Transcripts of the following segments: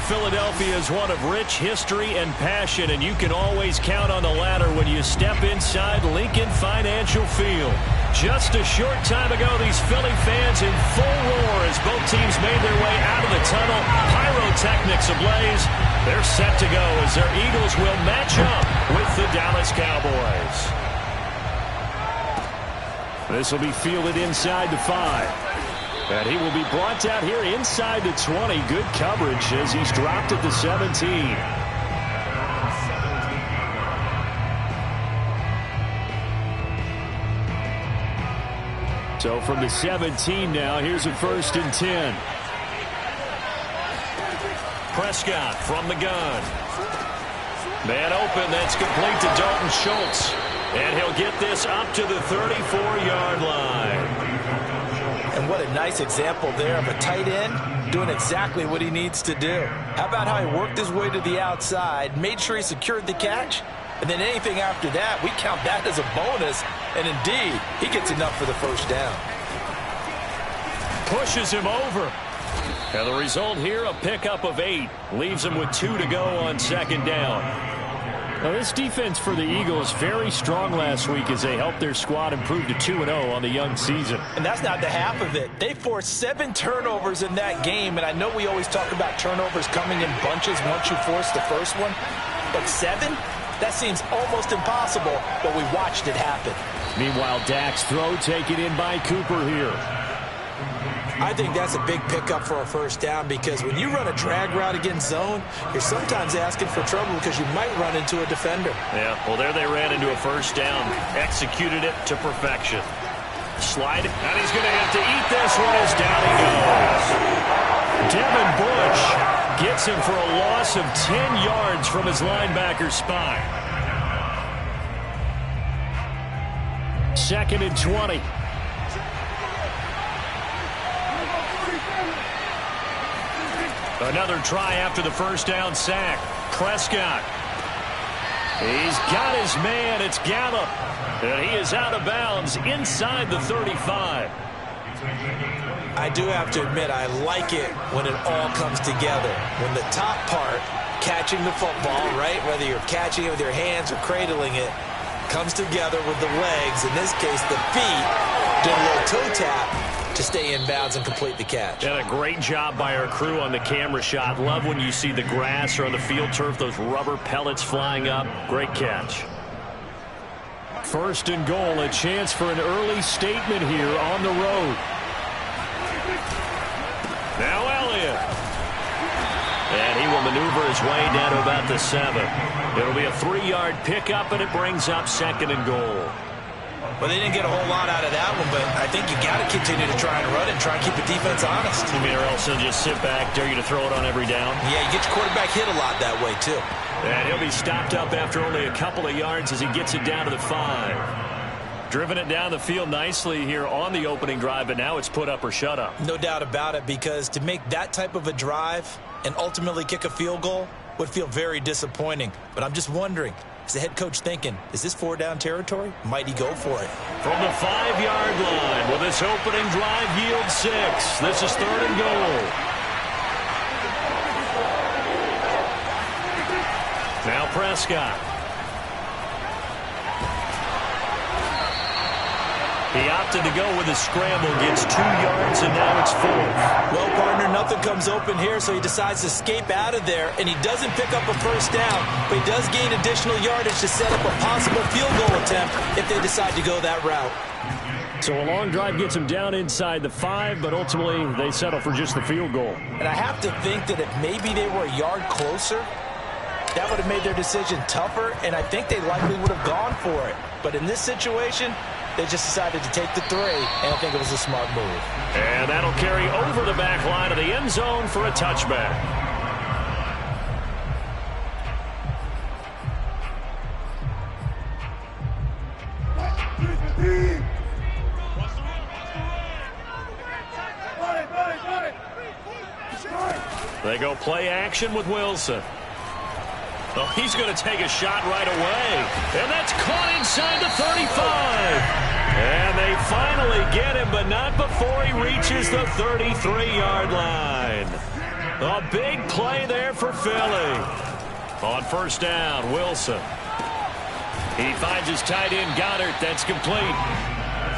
Philadelphia is one of rich history and passion, and you can always count on the latter when you step inside Lincoln Financial Field. Just a short time ago, these Philly fans in full roar as both teams made their way out of the tunnel. Pyrotechnics ablaze. They're set to go as their Eagles will match up with the Dallas Cowboys. This will be fielded inside the 5. And he will be brought down here inside the 20. Good coverage as he's dropped at the 17. So from the 17 now, here's a 1st and 10. Prescott from the gun. Man open, that's complete to Dalton Schultz. And he'll get this up to the 34-yard line. And what a nice example there of a tight end doing exactly what he needs to do. How about how he worked his way to the outside, made sure he secured the catch, and then anything after that, we count that as a bonus. And indeed, he gets enough for the 1st down. Pushes him over. And the result here, a pickup of 8. Leaves him with 2 to go on 2nd down. Now, this defense for the Eagles very strong last week as they helped their squad improve to 2-0 on the young season. And that's not the half of it. They forced 7 turnovers in that game, and I know we always talk about turnovers coming in bunches once you force the first one, but 7? That seems almost impossible, but we watched it happen. Meanwhile, Dak's throw taken in by Cooper here. I think that's a big pickup for a 1st down because when you run a drag route against zone, you're sometimes asking for trouble because you might run into a defender. Yeah, well, there they ran into a 1st down. Executed it to perfection. Slide, and he's going to have to eat this one as down he goes. Devin Bush gets him for a loss of 10 yards from his linebacker spot. 2nd and 20. Another try after the 1st down sack. Prescott. He's got his man. It's Gallup. And he is out of bounds inside the 35. I do have to admit, I like it when it all comes together. When the top part, catching the football, right, whether you're catching it with your hands or cradling it, comes together with the legs, in this case the feet, doing a little toe tap to stay in bounds and complete the catch. And a great job by our crew on the camera shot. Love when you see the grass or on the field turf, those rubber pellets flying up. Great catch. 1st and goal, a chance for an early statement here on the road. Now Elliott. And he will maneuver his way down to about the 7. It'll be a 3-yard pickup, and it brings up 2nd and goal. Well, they didn't get a whole lot out of that one, but I think you got to continue to try and run and try and keep the defense honest. You mean or else they'll just sit back, dare you to throw it on every down? Yeah, you get your quarterback hit a lot that way, too. And he'll be stopped up after only a couple of yards as he gets it down to the 5. Driven it down the field nicely here on the opening drive, but now it's put up or shut up. No doubt about it, because to make that type of a drive and ultimately kick a field goal would feel very disappointing. But I'm just wondering, is the head coach thinking, is this 4-down territory? Might he go for it? From the 5-yard line, will this opening drive yield 6? This is 3rd and goal. Now Prescott. He opted to go with a scramble, gets 2 yards, and now it's 4. Well, partner, nothing comes open here, so he decides to escape out of there, and he doesn't pick up a 1st down, but he does gain additional yardage to set up a possible field goal attempt if they decide to go that route. So a long drive gets him down inside the 5, but ultimately they settle for just the field goal. And I have to think that if maybe they were a yard closer, that would have made their decision tougher, and I think they likely would have gone for it. But in this situation, they just decided to take the 3, and I think it was a smart move. And that'll carry over the back line of the end zone for a touchback. They go play action with Wilson. Oh, he's going to take a shot right away. And that's caught inside the 35. And they finally get him, but not before he reaches the 33-yard line. A big play there for Philly. On first down, Wilson. He finds his tight end, Goddard. That's complete.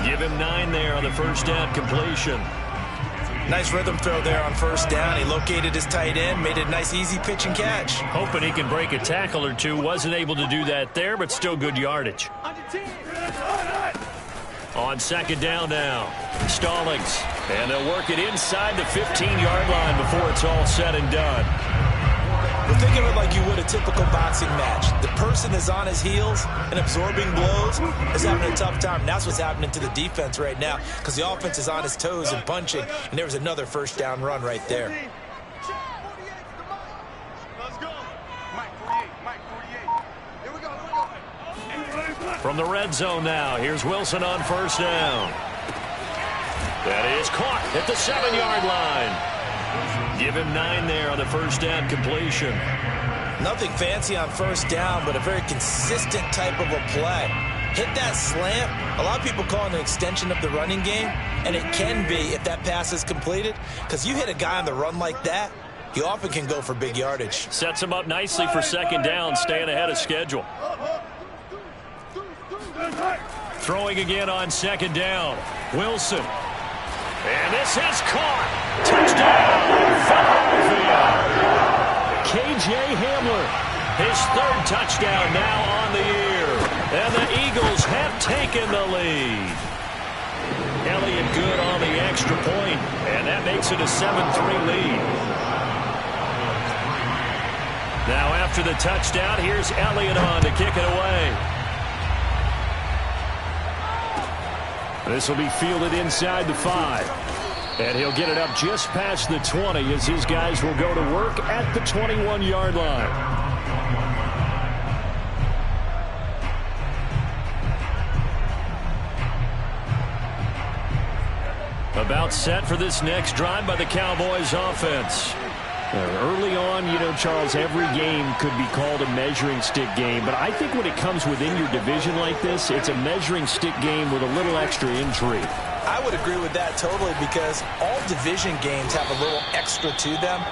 Give him 9 there on the first down completion. Nice rhythm throw there on first down. He located his tight end, made it a nice easy pitch and catch. Hoping he can break a tackle or two. Wasn't able to do that there, but still good yardage. On second down now, Stallings. And they'll work it inside the 15-yard line before it's all said and done. Well, think of it like you would a typical boxing match. The person is on his heels and absorbing blows is having a tough time. And that's what's happening to the defense right now because the offense is on his toes and punching. And there was another first down run right there. From the red zone now, here's Wilson on first down. That is caught at the 7-yard line. Give him 9 there on the first down completion. Nothing fancy on first down, but a very consistent type of a play. Hit that slant. A lot of people call it an extension of the running game, and it can be if that pass is completed, because you hit a guy on the run like that, he often can go for big yardage. Sets him up nicely for second down, staying ahead of schedule. Throwing again on second down, Wilson. And this is caught. Touchdown, Philadelphia. K.J. Hamler, his 3rd touchdown now on the year. And the Eagles have taken the lead. Elliott good on the extra point, and that makes it a 7-3 lead. Now after the touchdown, here's Elliott on to kick it away. This will be fielded inside the 5. And he'll get it up just past the 20 as his guys will go to work at the 21-yard line. About set for this next drive by the Cowboys offense. Early on, you know, Charles, every game could be called a measuring stick game. But I think when it comes within your division like this, it's a measuring stick game with a little extra intrigue. I would agree with that totally because all division games have a little extra to them.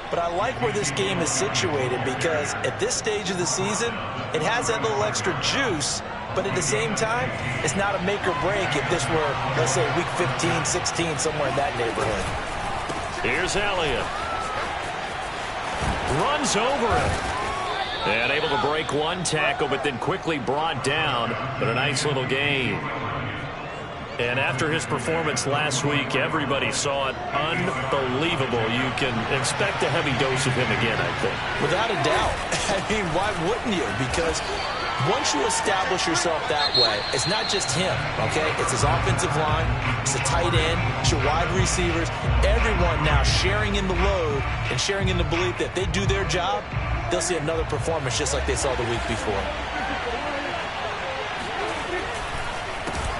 But I like where this game is situated because at this stage of the season, it has that little extra juice. But at the same time, it's not a make or break if this were, let's say, week 15, 16, somewhere in that neighborhood. Here's Elliott. Runs over it. And able to break one tackle, but then quickly brought down. But a nice little gain. And after his performance last week, everybody saw it. Unbelievable. You can expect a heavy dose of him again, I think. Without a doubt. I mean, why wouldn't you? Because once you establish yourself that way, it's not just him, okay? It's his offensive line, it's the tight end, it's your wide receivers, everyone now sharing in the load and sharing in the belief that if they do their job, they'll see another performance just like they saw the week before.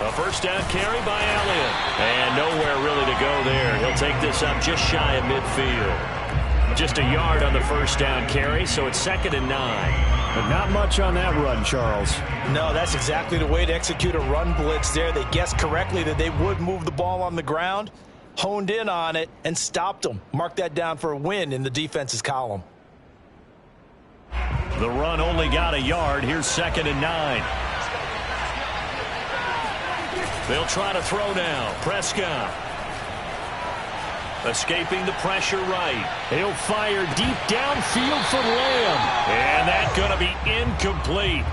A first down carry by Elliott. And nowhere really to go there. He'll take this up just shy of midfield. Just a yard on the first down carry, so it's 2nd and 9. But not much on that run, Charles. No, that's exactly the way to execute a run blitz there. They guessed correctly that they would move the ball on the ground, honed in on it, and stopped them. Mark that down for a win in the defense's column. The run only got a yard. Here's 2nd and 9. They'll try to throw now. Prescott. Escaping the pressure right. He'll fire deep downfield for Lamb. And that's going to be incomplete.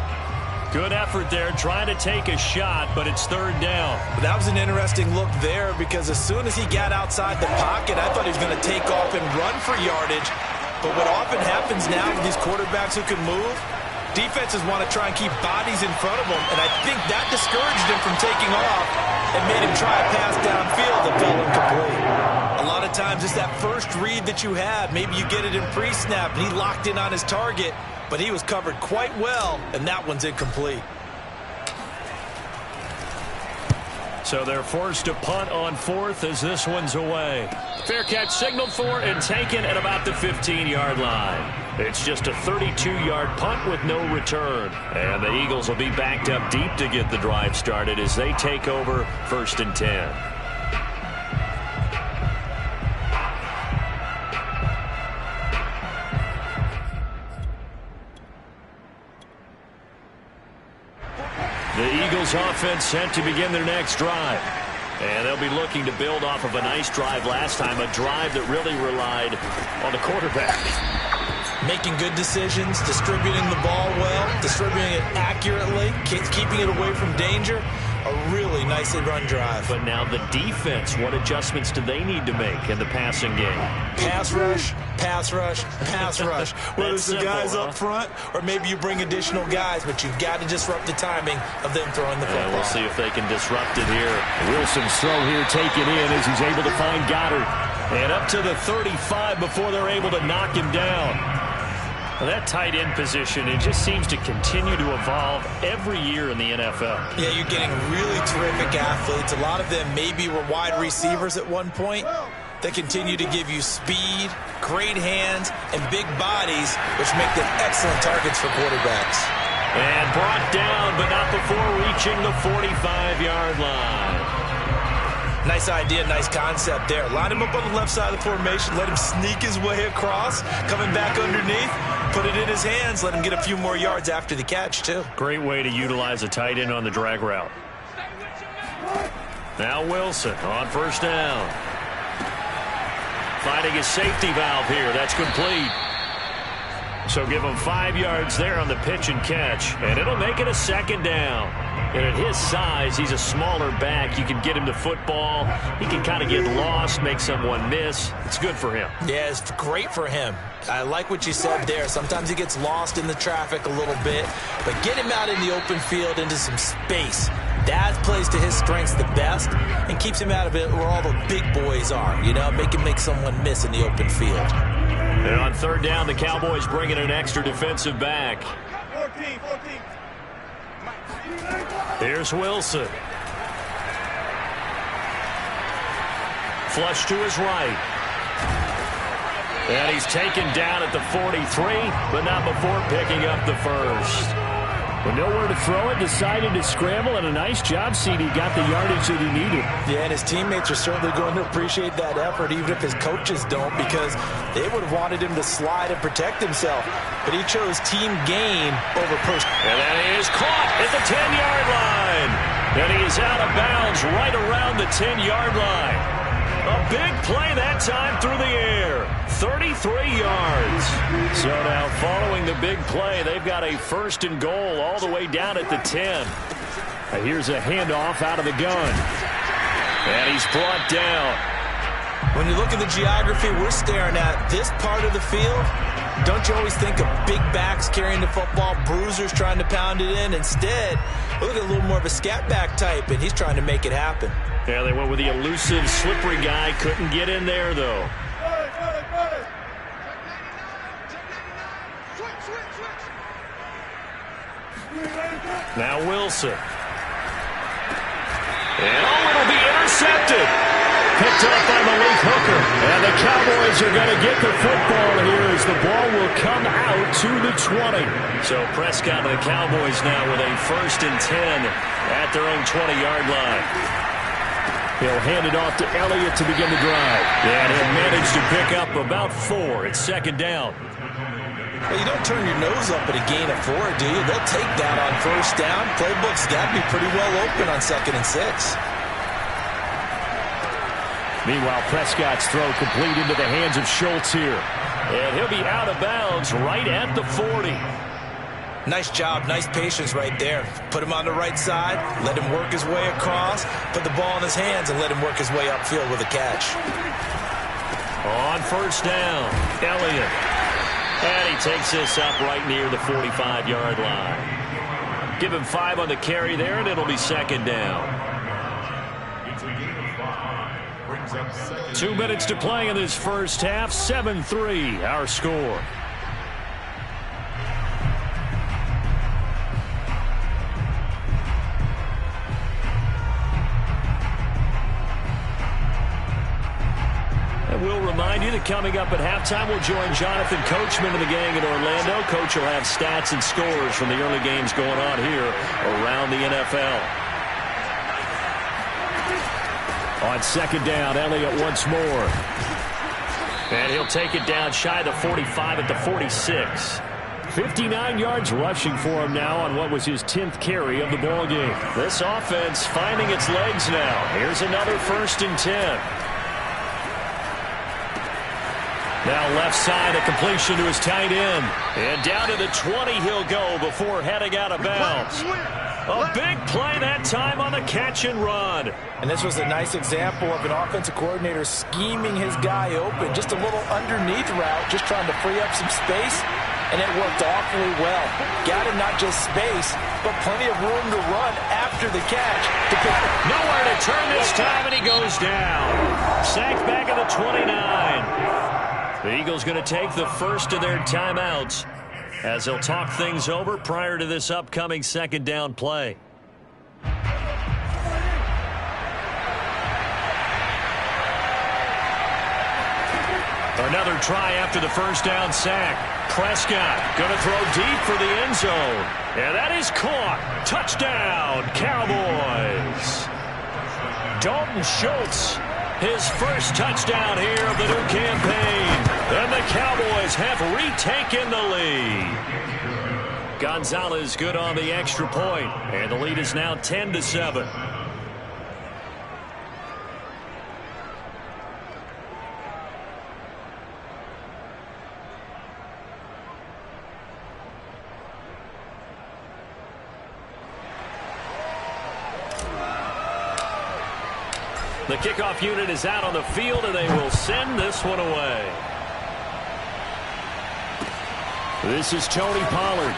Good effort there trying to take a shot, but it's 3rd down. That was an interesting look there because as soon as he got outside the pocket, I thought he was going to take off and run for yardage. But what often happens now with these quarterbacks who can move, defenses want to try and keep bodies in front of them, and I think that discouraged him from taking off and made him try a pass downfield that fell incomplete. A lot of times it's that first read that you have. Maybe you get it in pre-snap, and he locked in on his target, but he was covered quite well, and that one's incomplete. So they're forced to punt on 4th as this one's away. Fair catch signaled for and taken at about the 15-yard line. It's just a 32-yard punt with no return. And the Eagles will be backed up deep to get the drive started as they take over 1st and 10. Bills offense set to begin their next drive. And they'll be looking to build off of a nice drive last time, a drive that really relied on the quarterback. Making good decisions, distributing the ball well, distributing it accurately, keeping it away from danger. A really nicely run drive. But now the defense, what adjustments do they need to make in the passing game? Pass rush, pass rush, pass rush. Whether it's the guys up front or maybe you bring additional guys, but you've got to disrupt the timing of them throwing the football. We'll see if they can disrupt it here. Wilson's throw here taken in as he's able to find Goddard. And up to the 35 before they're able to knock him down. Well, that tight end position, it just seems to continue to evolve every year in the NFL. Yeah, you're getting really terrific athletes. A lot of them maybe were wide receivers at one point. They continue to give you speed, great hands, and big bodies, which make them excellent targets for quarterbacks. And brought down, but not before reaching the 45-yard line. Nice idea, nice concept there. Line him up on the left side of the formation. Let him sneak his way across. Coming back underneath. Put it in his hands. Let him get a few more yards after the catch, too. Great way to utilize a tight end on the drag route. Now Wilson on first down. Finding his safety valve here. That's complete. So give him 5 yards there on the pitch and catch. And it'll make it a second down. And at his size, he's a smaller back. You can get him the football. He can kind of get lost, make someone miss. It's good for him. Yeah, it's great for him. I like what you said there. Sometimes he gets lost in the traffic a little bit. But get him out in the open field into some space. That plays to his strengths the best and keeps him out of it where all the big boys are. You know, make someone miss in the open field. And on third down, the Cowboys bring in an extra defensive back. 14. Here's Wilson. Flush to his right. And he's taken down at the 43, but not before picking up the first. With nowhere to throw it, decided to scramble, and a nice job, CD. Got the yardage that he needed. Yeah, and his teammates are certainly going to appreciate that effort, even if his coaches don't, because they would have wanted him to slide and protect himself. But he chose team gain over personal. And then he is caught at the 10-yard line. And he is out of bounds right around the 10-yard line. A big play that time through the air. 33 yards. So now following the big play, they've got a first and goal all the way down at the 10. Here's a handoff out of the gun. And he's brought down. When you look at the geography we're staring at, this part of the field, don't you always think of big backs carrying the football, bruisers trying to pound it in? Instead, look at a little more of a scat back type, and he's trying to make it happen. Yeah, they went with the elusive, slippery guy. Couldn't get in there, though. Now Wilson. And it'll be intercepted. Picked up by Malik Hooker. And the Cowboys are going to get the football here as the ball will come out to the 20. So Prescott and the Cowboys now with a 1st and 10 at their own 20-yard line. He'll hand it off to Elliott to begin the drive. And he'll manage to pick up about 4. It's second down. Well, you don't turn your nose up at a gain of 4, do you? They'll take that on first down. Playbook's got to be pretty well open on 2nd and 6. Meanwhile, Prescott's throw complete into the hands of Schultz here. And he'll be out of bounds right at the 40. Nice job, nice patience right there. Put him on the right side, let him work his way across, put the ball in his hands, and let him work his way upfield with a catch. On first down, Elliott. And he takes this up right near the 45-yard line. Give him 5 on the carry there, and it'll be second down. 2 minutes to play in this first half. 7-3, our score. We'll remind you that coming up at halftime, we'll join Jonathan Coachman and the gang in Orlando. Coach will have stats and scores from the early games going on here around the NFL. On second down, Elliott once more. And he'll take it down shy of the 45 at the 46. 59 yards rushing for him now on what was his 10th carry of the ball game. This offense finding its legs now. Here's another 1st and 10. Now left side, a completion to his tight end. And down to the 20 he'll go before heading out of bounds. A big play that time on the catch and run. And this was a nice example of an offensive coordinator scheming his guy open. Just a little underneath route, just trying to free up some space. And it worked awfully well. Got him not just space, but plenty of room to run after the catch. Nowhere to turn this time, and he goes down. Sacked back at the 29. The Eagles going to take the first of their timeouts as they'll talk things over prior to this upcoming 2nd down play. Another try after the 1st down sack. Prescott going to throw deep for the end zone. And that is caught. Touchdown, Cowboys. Dalton Schultz, his first touchdown here of the new campaign. And the Cowboys have retaken the lead. Gonzalez good on the extra point. And the lead is now 10-7. The kickoff unit is out on the field, and they will send this one away. This is Tony Pollard.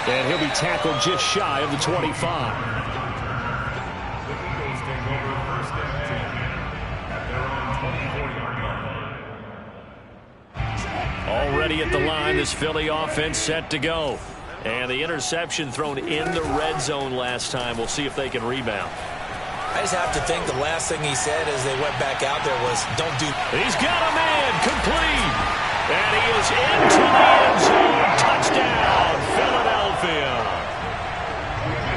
And he'll be tackled just shy of the 25. Already at the line, this Philly offense set to go. And the interception thrown in the red zone last time. We'll see if they can rebound. I just have to think the last thing he said as they went back out there was, don't do... He's got a man, complete. And he is into the end zone. Touchdown, Philadelphia.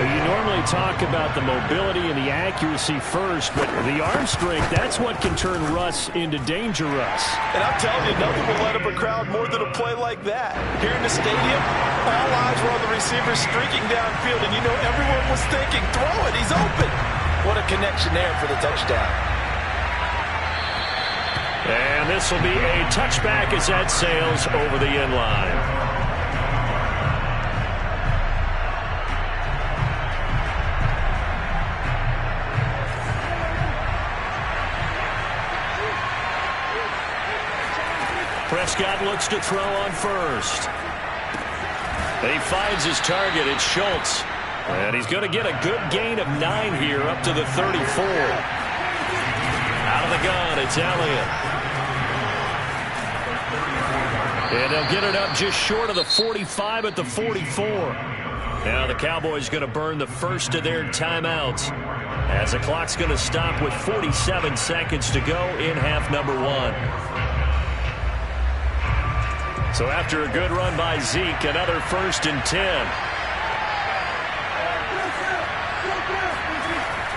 You normally talk about the mobility and the accuracy first, but the arm strength, that's what can turn Russ into danger Russ. And I'm telling you, nothing will light up a crowd more than a play like that. Here in the stadium, all eyes were on the receiver streaking downfield, and you know everyone was thinking, throw it, he's open. What a connection there for the touchdown. And this will be a touchback as that sails over the end line. Prescott looks to throw on first. And he finds his target. It's Schultz. And he's going to get a good gain of 9 here up to the 34. Out of the gun, it's Elliott. And they'll get it up just short of the 45 at the 44. Now the Cowboys going to burn the first of their timeouts as the clock's going to stop with 47 seconds to go in half number 1. So after a good run by Zeke, another 1st and 10.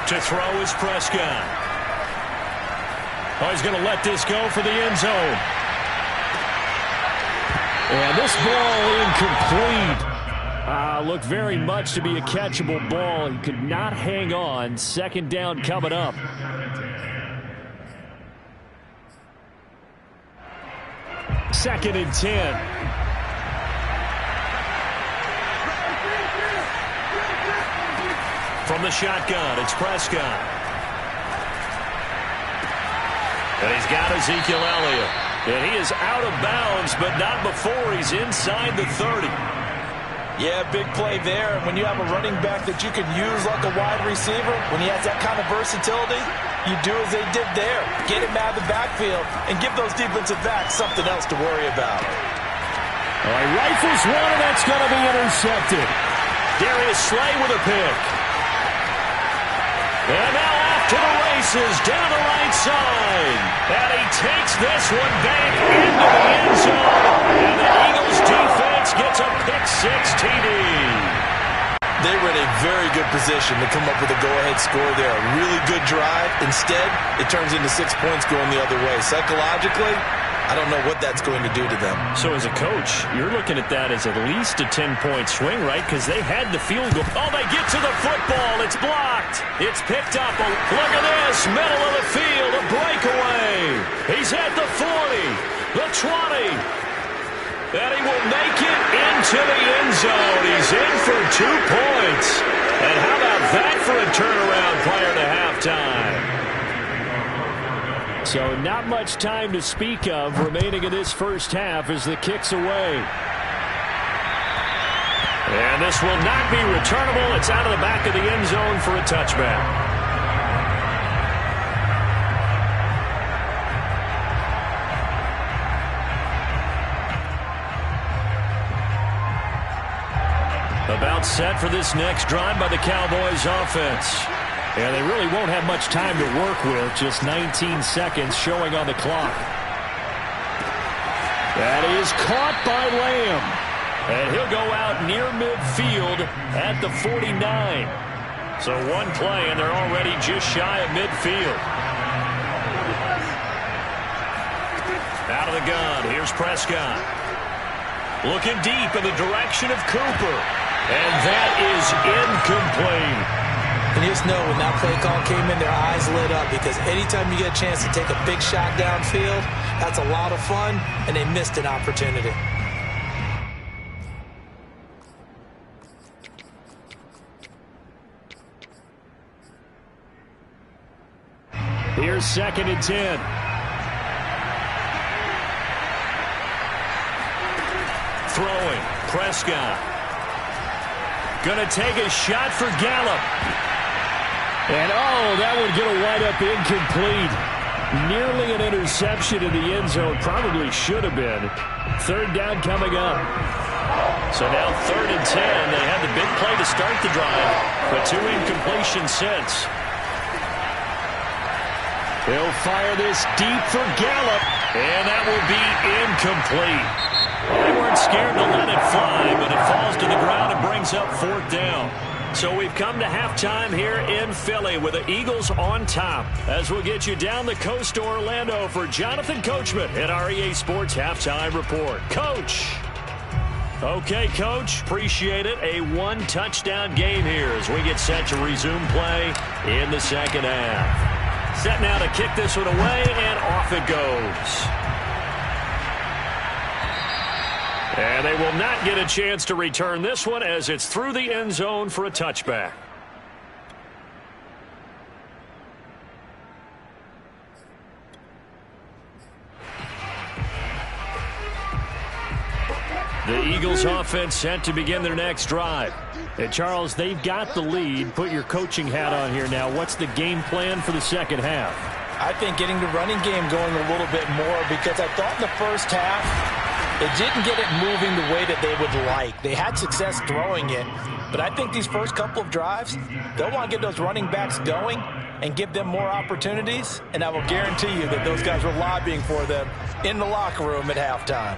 To throw is Prescott. Oh, he's going to let this go for the end zone. And this ball incomplete. Looked very much to be a catchable ball. He could not hang on. 2nd down coming up. Second and 10. From the shotgun, it's Prescott. And he's got Ezekiel Elliott. And he is out of bounds, but not before he's inside the 30. Yeah, big play there. And when you have a running back that you can use like a wide receiver, when he has that kind of versatility, you do as they did there. Get him out of the backfield and give those defensive backs something else to worry about. All right, rifles one, and that's going to be intercepted. Darius Slay with a pick. And now off to the races, down the right side. And he takes this one back into the end zone. And the Eagles defense gets a pick-6 TD. They were in a very good position to come up with a go-ahead score there. A really good drive. Instead, it turns into 6 points going the other way. Psychologically, I don't know what that's going to do to them. So as a coach, you're looking at that as at least a 10-point swing, right? Because they had the field goal. Oh, they get to the football. It's blocked. It's picked up. Oh, look at this. Middle of the field. A breakaway. He's at the 40, the 20. And he will make it into the end zone. He's in for 2 points. And how about that for a turnaround prior to halftime? So not much time to speak of remaining in this first half as the kick's away. And this will not be returnable. It's out of the back of the end zone for a touchback. About set for this next drive by the Cowboys offense. And they really won't have much time to work with. Just 19 seconds showing on the clock. That is caught by Lamb. And he'll go out near midfield at the 49. So one play, and they're already just shy of midfield. Out of the gun, here's Prescott. Looking deep in the direction of Cooper. And that is incomplete. And you just know when that play call came in, their eyes lit up, because anytime you get a chance to take a big shot downfield, that's a lot of fun, and they missed an opportunity. Here's 2nd and 10. Throwing, Prescott. Gonna take a shot for Gallup. And, oh, that would get a wide-up incomplete. Nearly an interception in the end zone. Probably should have been. 3rd down coming up. So now 3rd and 10. They had the big play to start the drive, but 2 incompletions since. They'll fire this deep for Gallup, and that will be incomplete. Well, they weren't scared to let it fly, but it falls to the ground and brings up 4th down. So we've come to halftime here in Philly with the Eagles on top, as we'll get you down the coast to Orlando for Jonathan Coachman at our EA Sports Halftime Report. Coach. Okay, Coach. Appreciate it. A 1-touchdown game here as we get set to resume play in the second half. Set now to kick this one away, and off it goes. And they will not get a chance to return this one as it's through the end zone for a touchback. The Eagles offense set to begin their next drive. And Charles, they've got the lead. Put your coaching hat on here now. What's the game plan for the second half? I think getting the running game going a little bit more, because I thought in the first half they didn't get it moving the way that they would like. They had success throwing it, but I think these first couple of drives, they'll want to get those running backs going and give them more opportunities, and I will guarantee you that those guys were lobbying for them in the locker room at halftime.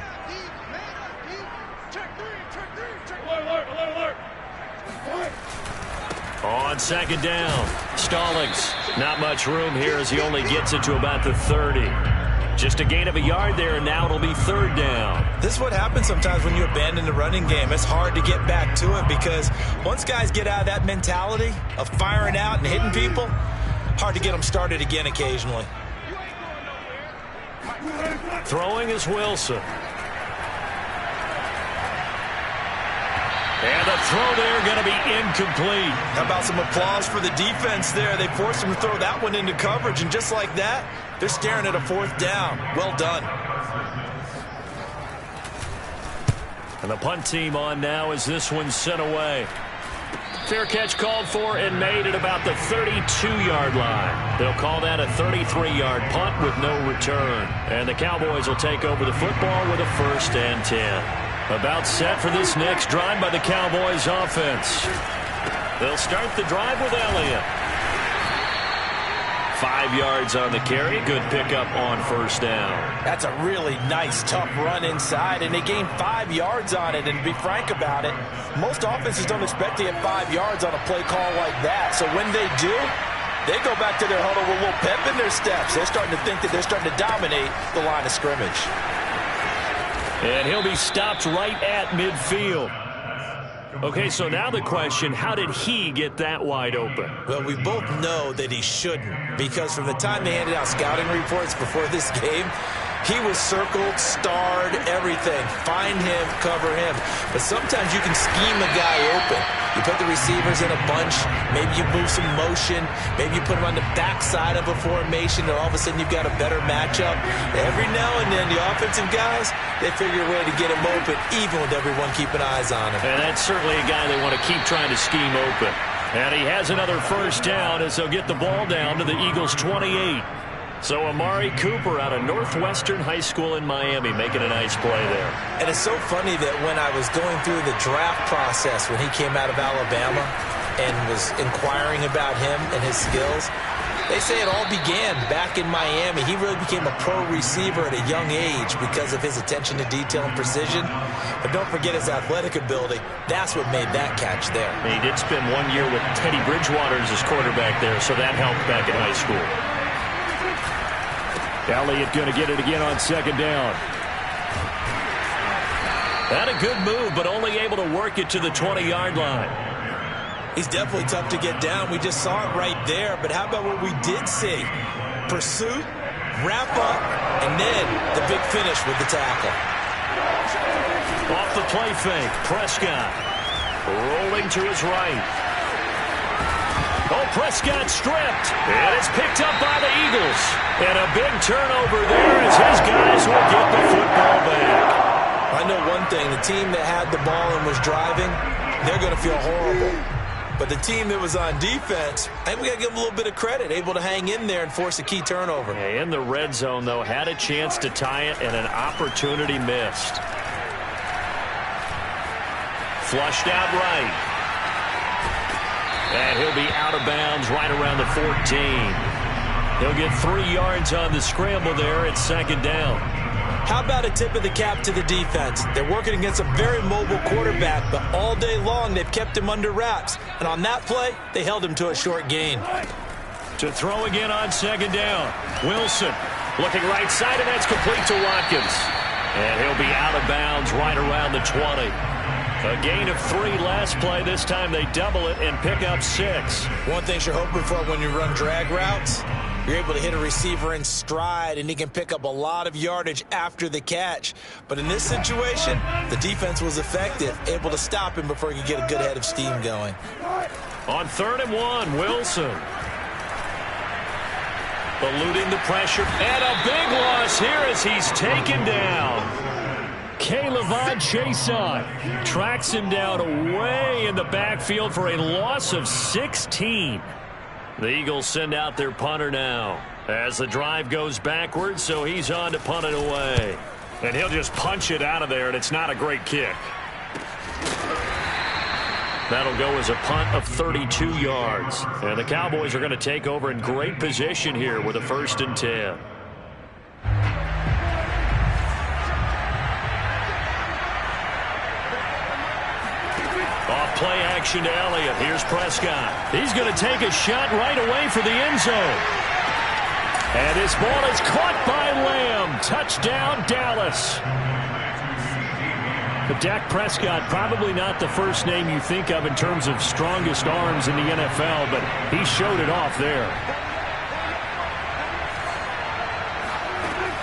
On second down, Stallings. Not much room here as he only gets it to about the 30. Just a gain of a yard there, and now it'll be 3rd down. This is what happens sometimes when you abandon the running game. It's hard to get back to it, because once guys get out of that mentality of firing out and hitting people, hard to get them started again occasionally. Throwing is Wilson. And the throw there going to be incomplete. How about some applause for the defense there? They forced him to throw that one into coverage, and just like that, they're staring at a 4th down. Well done. And the punt team on now as this one's sent away. Fair catch called for and made at about the 32-yard line. They'll call that a 33-yard punt with no return. And the Cowboys will take over the football with a 1st and 10. About set for this next drive by the Cowboys offense. They'll start the drive with Elliott. 5 yards on the carry. Good pickup on 1st down. That's a really nice, tough run inside, and they gained 5 yards on it. And to be frank about it, most offenses don't expect to get 5 yards on a play call like that. So when they do, They go back to their huddle with a little pep in their steps. They're starting to think that they're starting to dominate the line of scrimmage. And he'll be stopped right at midfield. Okay, so now the question, how did he get that wide open? Well, we both know that he shouldn't, because from the time they handed out scouting reports before this game, he was circled, starred, everything. Find him, cover him. But sometimes you can scheme a guy open. You put the receivers in a bunch. Maybe you move some motion. Maybe you put them on the backside of a formation, and all of a sudden you've got a better matchup. Every now and then, the offensive guys, they figure a way to get him open, even with everyone keeping eyes on him. And that's certainly a guy they want to keep trying to scheme open. And he has another first down as they'll get the ball down to the Eagles' 28. So Amari Cooper out of Northwestern High School in Miami making a nice play there. And it's so funny that when I was going through the draft process when he came out of Alabama and was inquiring about him and his skills, they say it all began back in Miami. He really became a pro receiver at a young age because of his attention to detail and precision. But don't forget his athletic ability. That's what made that catch there. He did spend 1 year with Teddy Bridgewater as his quarterback there, so that helped back in high school. Elliott going to get it again on second down. Had a good move, but only able to work it to the 20-yard line. He's definitely tough to get down. We just saw it right there. But how about what we did see? Pursuit, wrap up, and then the big finish with the tackle. Off the play fake, Prescott rolling to his right. Oh, Prescott stripped. And it's picked up by the Eagles. And a big turnover there as his guys will get the football back. I know one thing. The team that had the ball and was driving, they're going to feel horrible. But the team that was on defense, I think we got to give them a little bit of credit, able to hang in there and force a key turnover. Yeah, in the red zone, though, had a chance to tie it and an opportunity missed. Flushed out right. And he'll be out of bounds right around the 14. He'll get 3 yards on the scramble there at second down. How about a tip of the cap to the defense? They're working against a very mobile quarterback, but all day long they've kept him under wraps. And on that play, they held him to a short gain. To throw again on second down. Wilson looking right side, and that's complete to Watkins. And he'll be out of bounds right around the 20. A gain of 3 last play. This time they double it and pick up 6. One thing you're hoping for when you run drag routes, you're able to hit a receiver in stride, and he can pick up a lot of yardage after the catch. But in this situation, the defense was effective, able to stop him before he could get a good head of steam going. On 3rd and 1, Wilson. Eluding the pressure. And a big loss here as he's taken down. K'Lavon Chason tracks him down away in the backfield for a loss of 16. The Eagles send out their punter now as the drive goes backwards, so he's on to punt it away. And he'll just punch it out of there, and it's not a great kick. That'll go as a punt of 32 yards. And the Cowboys are going to take over in great position here with a 1st and 10. Play action to Elliott. Here's Prescott. He's going to take a shot right away for the end zone. And his ball is caught by Lamb. Touchdown, Dallas. But Dak Prescott, probably not the first name you think of in terms of strongest arms in the NFL, but he showed it off there.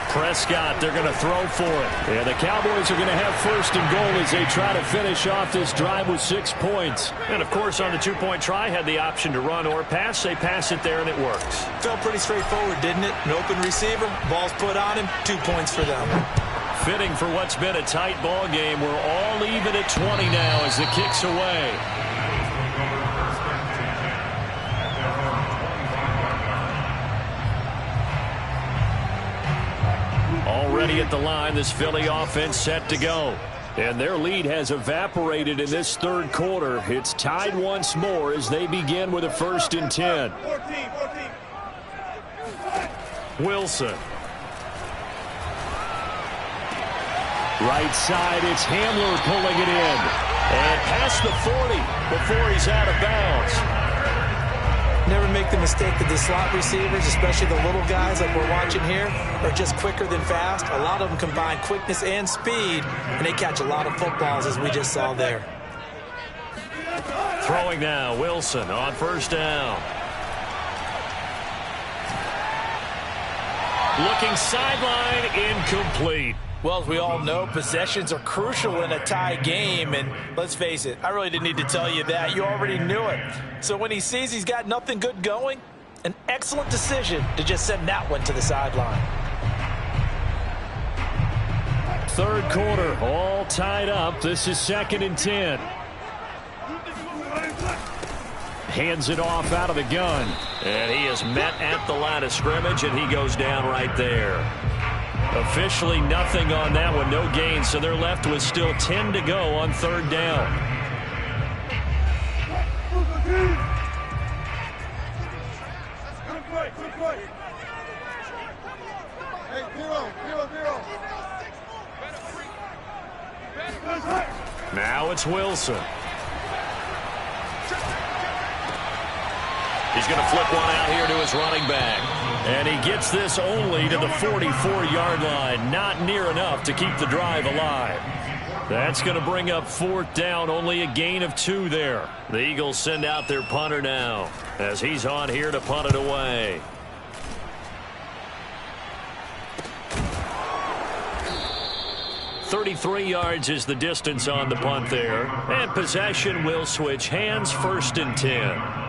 Prescott, they're going to throw for it. Yeah, the Cowboys are going to have 1st and goal as they try to finish off this drive with 6 points. And, of course, on the 2-point try, had the option to run or pass. They pass it there, and it works. Felt pretty straightforward, didn't it? An open receiver, ball's put on him, 2 points for them. Fitting for what's been a tight ball game. We're all even at 20 now as the kick's away. Already at the line, this Philly offense set to go. And their lead has evaporated in this 3rd quarter. It's tied once more as they begin with a 1st and 10. Wilson. Right side, it's Hamler pulling it in. And past the 40 before he's out of bounds. Never make make the mistake that the slot receivers, especially the little guys like we're watching here, are just quicker than fast. A lot of them combine quickness and speed, and they catch a lot of footballs, as we just saw there. Throwing now, Wilson on first down. Looking sideline, incomplete. Well, as we all know, possessions are crucial in a tie game, and let's face it, I really didn't need to tell you that. You already knew it. So when he sees he's got nothing good going, an excellent decision to just send that one to the sideline. Third quarter, all tied up. This is 2nd and 10. Hands it off out of the gun. And he is met at the line of scrimmage, and he goes down right there. Officially nothing on that one, no gain, so they're left with still 10 to go on third down. Now it's Wilson. He's going to flip one out here to his running back. And he gets this only to the 44-yard line. Not near enough to keep the drive alive. That's going to bring up 4th down. Only a gain of 2 there. The Eagles send out their punter now as he's on here to punt it away. .33 yards is the distance on the punt there. And possession will switch hands, 1st and 10.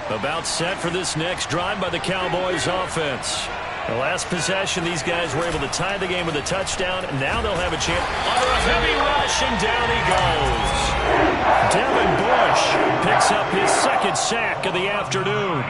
About set for this next drive by the Cowboys offense. The last possession, these guys were able to tie the game with a touchdown, and now they'll have a chance. Under a heavy rush, and down he goes. Devin Bush picks up his 2nd sack of the afternoon.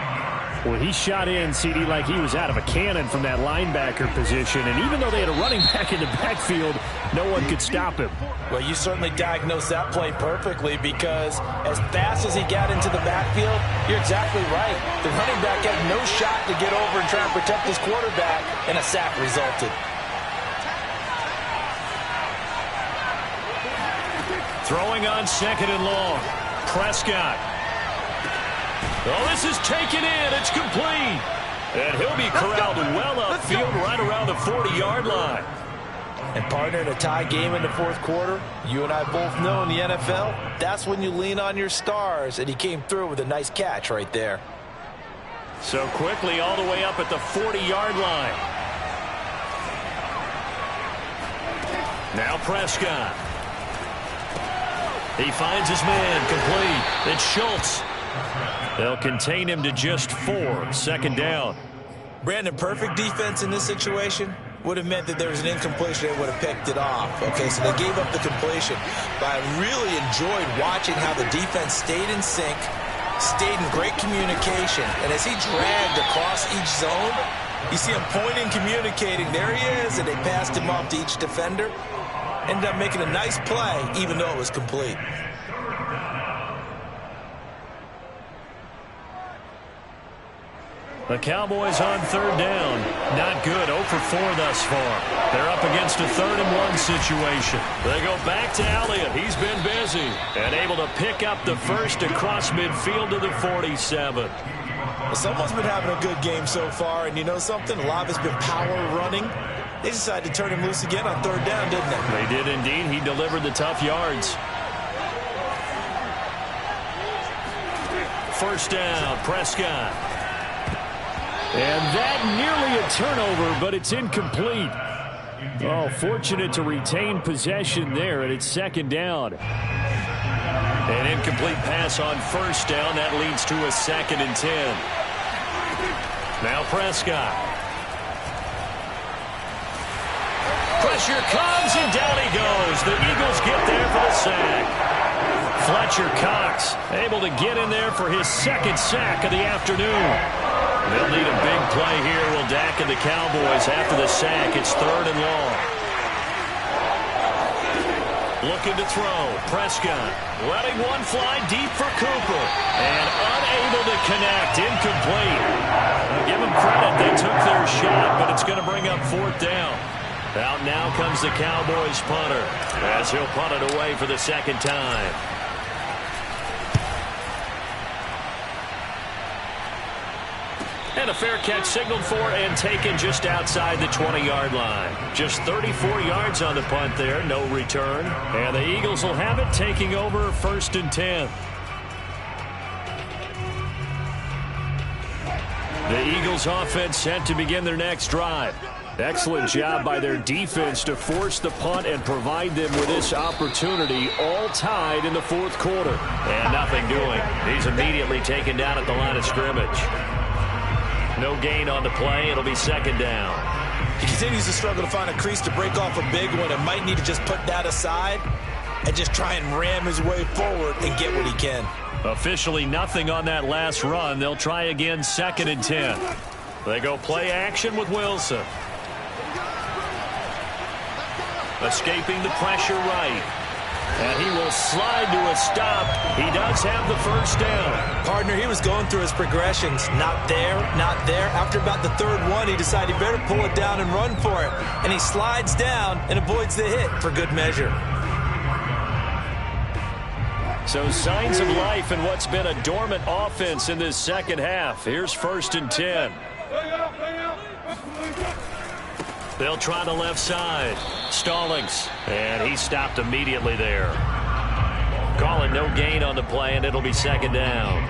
Well, he shot in, CD, like he was out of a cannon from that linebacker position. And even though they had a running back in the backfield, no one could stop him. Well, you certainly diagnosed that play perfectly, because as fast as he got into the backfield, you're exactly right. The running back had no shot to get over and try and protect his quarterback, and a sack resulted. Throwing on 2nd and long. Prescott. Oh, this is taken in. It's complete. And he'll be corralled well upfield right around the 40-yard line. And, partner, in a tie game in the 4th quarter, you and I both know in the NFL, that's when you lean on your stars. And he came through with a nice catch right there. So quickly all the way up at the 40-yard line. Now Prescott. He finds his man, complete. It's Schultz. They'll contain him to just 4. 2nd down. Brandon, perfect defense in this situation would have meant that there was an incompletion that would have picked it off. Okay, so they gave up the completion. But I really enjoyed watching how the defense stayed in sync, stayed in great communication. And as he dragged across each zone, you see him pointing, communicating. There he is, and they passed him off to each defender. Ended up making a nice play, even though it was complete. The Cowboys on third down. Not good. 0 for 4 thus far. They're up against a 3rd and 1 situation. They go back to Elliott. He's been busy and able to pick up the first across midfield to the 47. Well, someone's been having a good game so far, and you know something? A lot of it's been power running. They decided to turn him loose again on 3rd down, didn't they? They did indeed. He delivered the tough yards. First down, Prescott. And that nearly a turnover, but it's incomplete. Oh, fortunate to retain possession there, and it's 2nd down. An incomplete pass on 1st down. That leads to a 2nd and 10. Now Prescott. Pressure comes, and down he goes. The Eagles get there for the sack. Fletcher Cox able to get in there for his 2nd sack of the afternoon. They'll need a big play here. Will Dak and the Cowboys after the sack. It's 3rd and long. Looking to throw. Prescott letting one fly deep for Cooper. And unable to connect. Incomplete. Give them credit. They took their shot, but it's going to bring up 4th down. Out now comes the Cowboys punter as he'll punt it away for the 2nd time. And a fair catch signaled for and taken just outside the 20-yard line. Just 34 yards on the punt there, no return. And the Eagles will have it, taking over 1st and 10. The Eagles offense set to begin their next drive. Excellent job by their defense to force the punt and provide them with this opportunity, all tied in the 4th quarter. And nothing doing. He's immediately taken down at the line of scrimmage. No gain on the play. It'll be 2nd down. He continues to struggle to find a crease to break off a big one and might need to just put that aside and just try and ram his way forward and get what he can. Officially nothing on that last run. They'll try again 2nd and 10. They go play action with Wilson. Escaping the pressure right. And he will slide to a stop. He does have the 1st down. Partner, he was going through his progressions. Not there, not there. After about the 3rd one, he decided he better pull it down and run for it. And he slides down and avoids the hit for good measure. So signs of life in what's been a dormant offense in this 2nd half. Here's 1st and 10. They'll try the left side. Stallings. And he stopped immediately there. Calling no gain on the play, and it'll be 2nd down.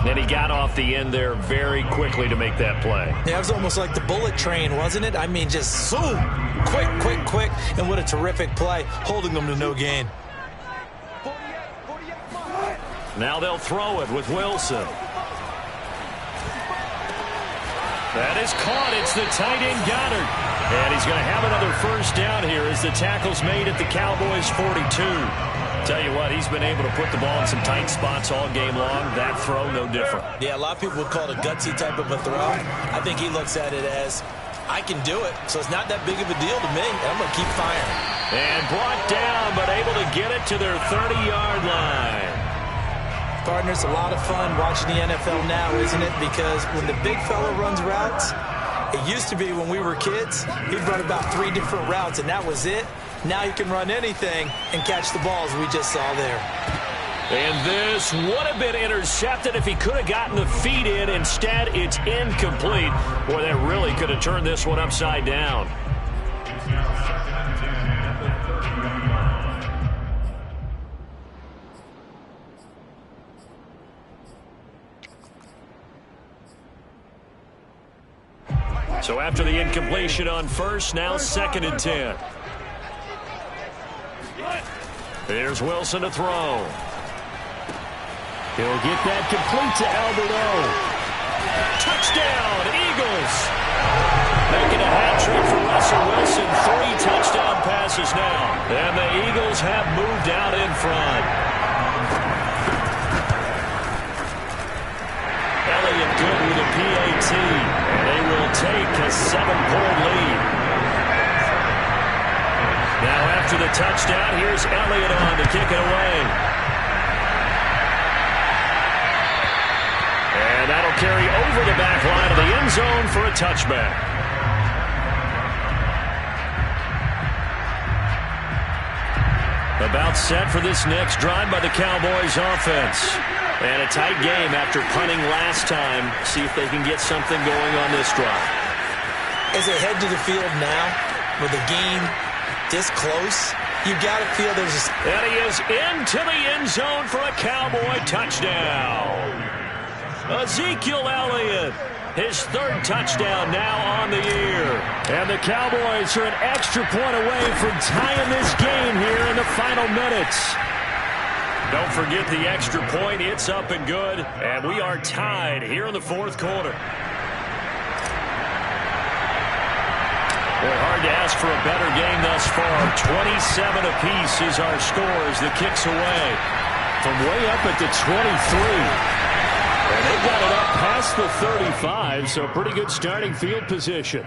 And he got off the end there very quickly to make that play. Yeah, it was almost like the bullet train, wasn't it? I mean, just zoom. Quick, quick, quick. And what a terrific play, holding them to no gain. Now they'll throw it with Wilson. That is caught. It's the tight end Goddard. And he's going to have another 1st down here as the tackle's made at the Cowboys' 42. Tell you what, he's been able to put the ball in some tight spots all game long. That throw, no different. Yeah, a lot of people would call it a gutsy type of a throw. I think he looks at it as, I can do it, so it's not that big of a deal to me, and I'm going to keep firing. And brought down, but able to get it to their 30-yard line. Partner, it's a lot of fun watching the NFL now, isn't it? Because when the big fella runs routes, it used to be when we were kids, he'd run about 3 different routes, and that was it. Now he can run anything and catch the balls we just saw there. And this would have been intercepted if he could have gotten the feet in. Instead, it's incomplete. Boy, that really could have turned this one upside down. So after the incompletion on 1st, now 2nd and 10. Here's Wilson to throw. He'll get that complete to Alberto. Touchdown, Eagles. Making a hat trick for Russell Wilson. 3 touchdown passes now. And the Eagles have moved out in front. Elliott good with a PAT. And they will take a 7-point lead. Now after the touchdown, here's Elliott on to kick it away. And that'll carry over the back line of the end zone for a touchback. About set for this next drive by the Cowboys offense. And a tight game after punting last time. See if they can get something going on this drive. As they head to the field now, with the game this close, you've got to feel there's a... And he is into the end zone for a Cowboy touchdown. Ezekiel Elliott, his 3rd touchdown now on the year. And the Cowboys are an extra point away from tying this game here in the final minutes. Don't forget the extra point. It's up and good. And we are tied here in the 4th quarter. Boy, hard to ask for a better game thus far. 27 apiece is our score as the kicks away from way up at the 23. And they got it up past the 35, so pretty good starting field position.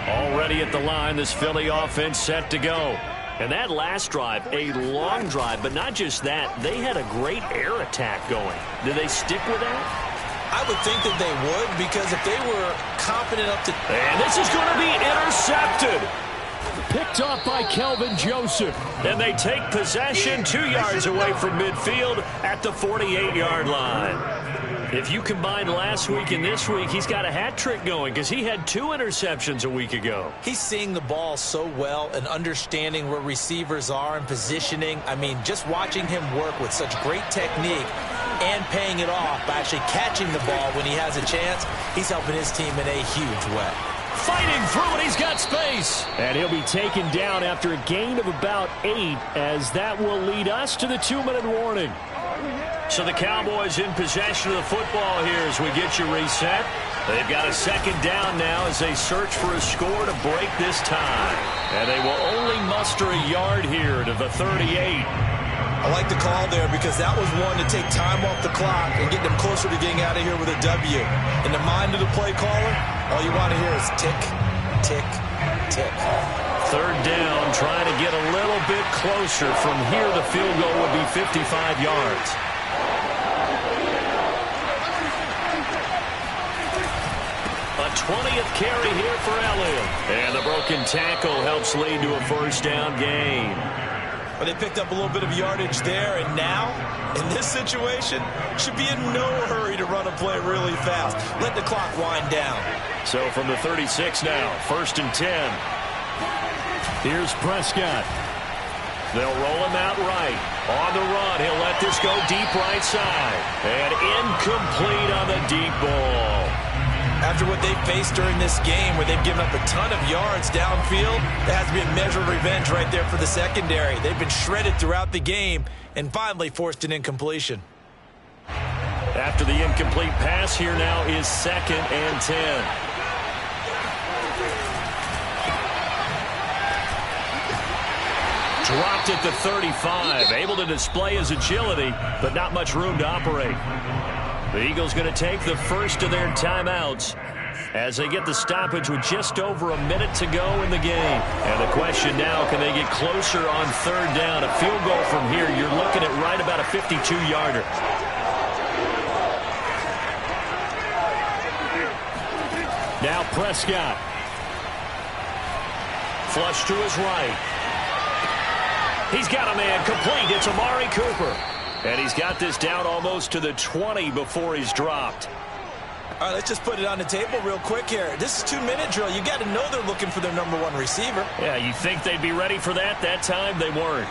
Already at the line, this Philly offense set to go. And that last drive, a long drive, but not just that. They had a great air attack going. Did they stick with that? I would think that they would, because if they were confident up to... And this is going to be intercepted. picked off by Kelvin Joseph. And they take possession 2 yards away from midfield at the 48-yard line. If you combine last week and this week, he's got a hat trick going because he had 2 interceptions a week ago. He's seeing the ball so well and understanding where receivers are and positioning. I mean, just watching him work with such great technique and paying it off by actually catching the ball when he has a chance, he's helping his team in a huge way. Fighting through it, he's got space. And he'll be taken down after a gain of about 8, as that will lead us to the 2-minute warning. So the Cowboys in possession of the football here as we get you reset. They've got a second down now as they search for a score to break this tie. And they will only muster a yard here to the 38. I like the call there because that was one to take time off the clock and get them closer to getting out of here with a W. In the mind of the play caller, all you want to hear is tick, tick, tick. Third down, trying to get a little bit closer. From here, the field goal would be 55 yards. A 20th carry here for Elliott. And the broken tackle helps lead to a first down gain. But they picked up a little bit of yardage there, and now, in this situation, should be in no hurry to run a play really fast. Let the clock wind down. So from the 36 now, 1st and 10. Here's Prescott. They'll roll him out right. On the run, he'll let this go deep right side. And incomplete on the deep ball. After what they faced during this game where they've given up a ton of yards downfield, there has to be a measure of revenge right there for the secondary. They've been shredded throughout the game and finally forced an incompletion. After the incomplete pass, here now is 2nd and 10. Dropped at the 35, able to display his agility, but not much room to operate. The Eagles going to take the first of their timeouts as they get the stoppage with just over a minute to go in the game. And the question now, can they get closer on 3rd down? A field goal from here, you're looking at right about a 52-yarder. Now Prescott. Flush to his right. He's got a man complete. It's Amari Cooper. And he's got this down almost to the 20 before he's dropped. All right, let's just put it on the table real quick here. This is 2-minute drill. You got to know they're looking for their number 1 receiver. Yeah, you think they'd be ready for that? That time they weren't.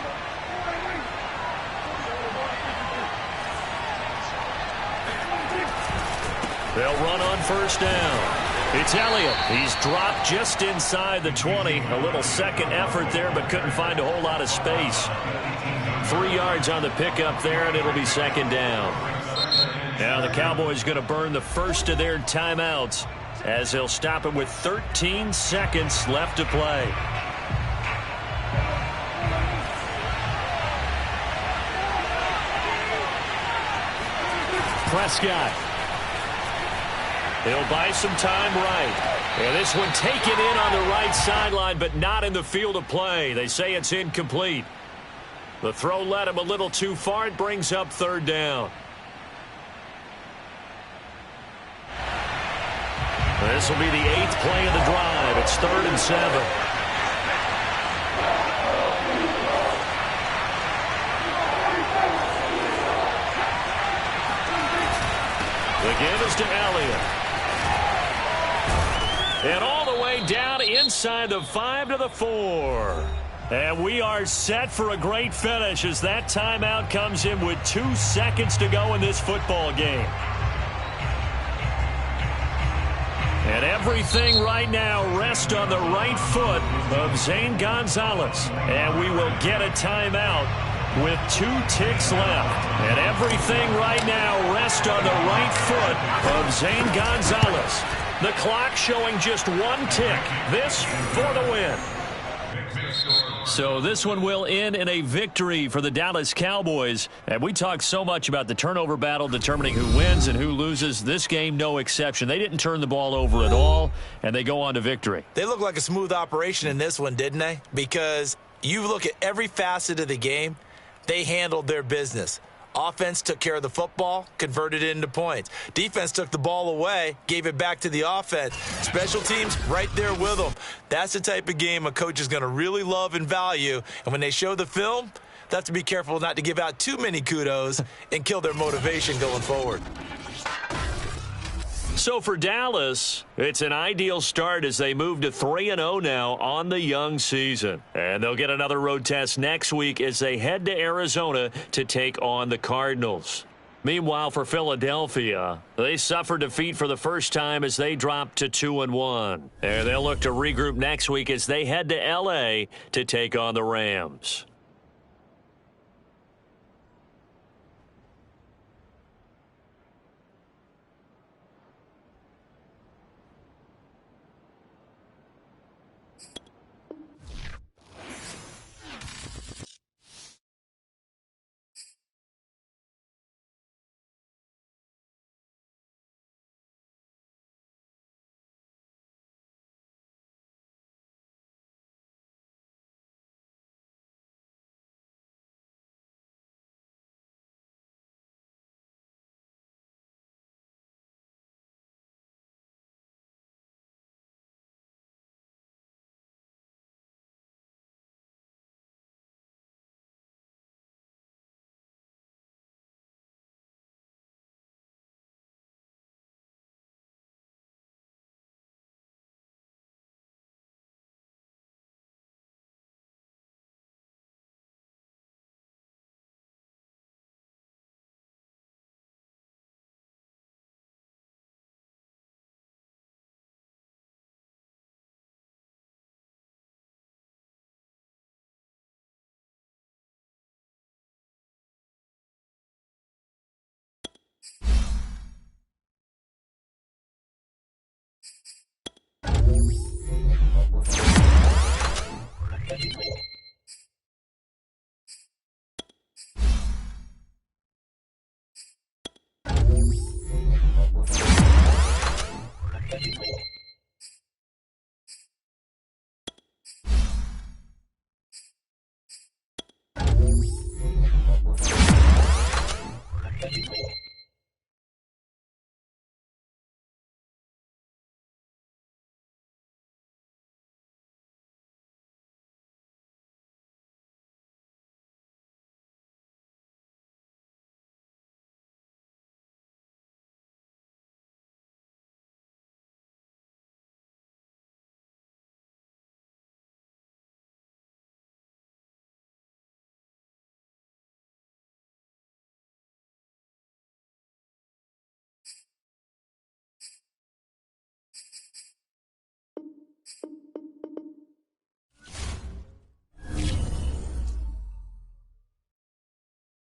They'll run on 1st down. It's Elliott. He's dropped just inside the 20. A little second effort there, but couldn't find a whole lot of space. 3 yards on the pickup there, and it'll be 2nd down. Now the Cowboys going to burn the first of their timeouts as they'll stop it with 13 seconds left to play. Prescott. He'll buy some time right. And this one taken in on the right sideline, but not in the field of play. They say it's incomplete. The throw led him a little too far. It brings up 3rd down. This will be the 8th play of the drive. It's 3rd and 7. The give is to Elliott. And all the way down inside the 5 to the 4. And we are set for a great finish as that timeout comes in with 2 seconds to go in this football game. And everything right now rests on the right foot of Zane Gonzalez. And we will get a timeout with 2 ticks left. And everything right now rests on the right foot of Zane Gonzalez. The clock showing just 1 tick. This for the win. So this one will end in a victory for the Dallas Cowboys. And we talked so much about the turnover battle determining who wins and who loses. This game, no exception. They didn't turn the ball over at all, and they go on to victory. They look like a smooth operation in this one, didn't they? Because you look at every facet of the game, they handled their business. Offense took care of the football, converted it into points. Defense took the ball away, gave it back to the offense. Special teams right there with them. That's the type of game a coach is going to really love and value. And when they show the film, they have to be careful not to give out too many kudos and kill their motivation going forward. So for Dallas, it's an ideal start as they move to 3-0 now on the young season. And they'll get another road test next week as they head to Arizona to take on the Cardinals. Meanwhile, for Philadelphia, they suffered defeat for the first time as they dropped to 2-1. And they'll look to regroup next week as they head to L.A. to take on the Rams.